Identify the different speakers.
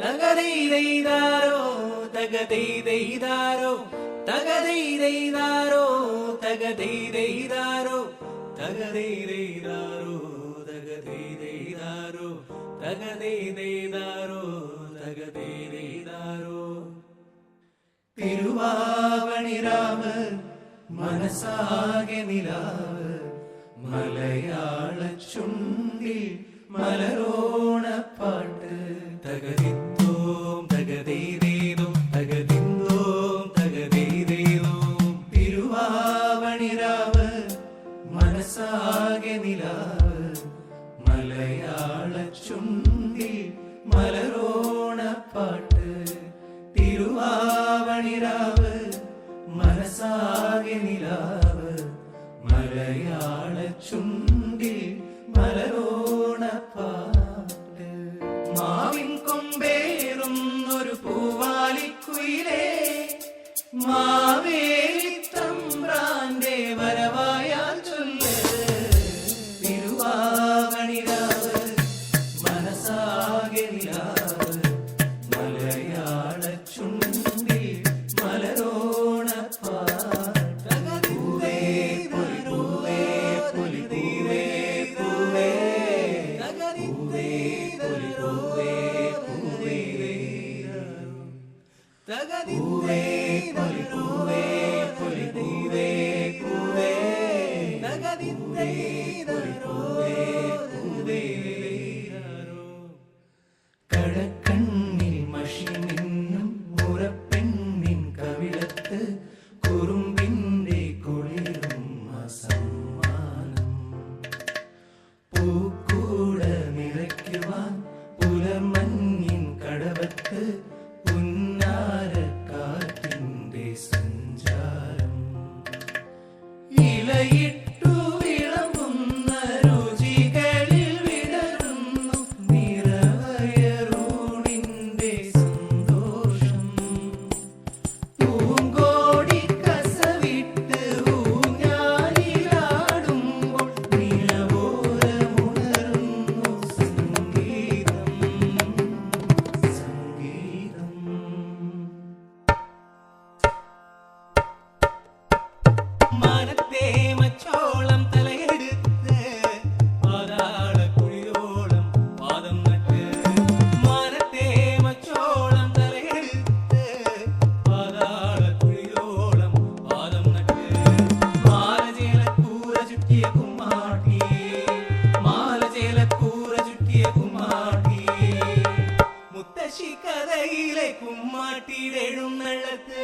Speaker 1: തകതൈതൈതാരോ തകതൈതൈതാരോ തകതൈതൈതാരോ തകതൈതൈതാരോ തകതൈതൈതാരോ തകതൈതൈതാരോ തകതൈതൈതാരോ തകതൈതൈതാരോ തിരുവാവണിരാവ് മനസ്സാകെ നിലാവ് മലയാള ചുണ്ടിൽ മലരോണപ്പാട്ട് തകതിത്തോം തകതൈതേതോം തകതിന്തോം തകതൈതേതോം തിരുവാവണിരാവ് മനസ്സാകെ നിലാവ് മലയാള ചുണ്ടിൽ മലരോണപ്പാട്ട് തിരുവാവണിരാവ് മനസ്സാകെ നിലാവ് മലയാള ചുണ്ടിൽ മലരോണപ്പാട്ട് മാവിൻ കൊമ്പേറുന്നൊരു പൂവാലിക്കുയിലേ മാവേലി തമ്പ്രാന്റെ വരവായാൽ ചൊല്ല് തിരുവാവണിരാവ് മനസ്സാകെ നിലാവ് മലയാള ചുണ്ടിൽ മലരോണപ്പാട്ട് കടക്കണ്ണിൽ മഷി നിന്നും മുറപ്പെണ്ണിൻ കവിളത്ത് കുറുമ്പിന്റെ കുളിരും അസമ്മാനം പൂക്കൂട നിറയ്ക്കുവാൻ പുലർമഞ്ഞിൻ കടവത്ത് പുന്നാരക്കാറ്റിന്റെ സഞ്ചാരം ഇലയിട്ടു വിളമ്പുന്ന രുചികളിൽ വിടരുന്നു നിറവയറൂടിന്റെ സന്തോഷം പൂങ്കോടി കസവിട്ട് ഊഞ്ഞാലിലാടുമ്പോൾ നിലവോരമുണരുന്നു സംഗീതം സംഗീതം മനത്തെ മച്ചോളം തലയെടുത്ത് പാതാളക്കുഴിയോളം പാദം നട്ട് മനത്തെ മച്ചോളം തലയെടുത്ത് പാതാളക്കുഴിയോളം പാദം നട്ട് മാലചേലക്കൂര ചുറ്റിയ കുമ്മാട്ടി മാലചേലക്കൂര ചുറ്റിയ കുമ്മാട്ടി മുത്തശ്ശി കഥയിലെ കുമ്മാട്ടിയുടെ എഴുന്നള്ളത്ത്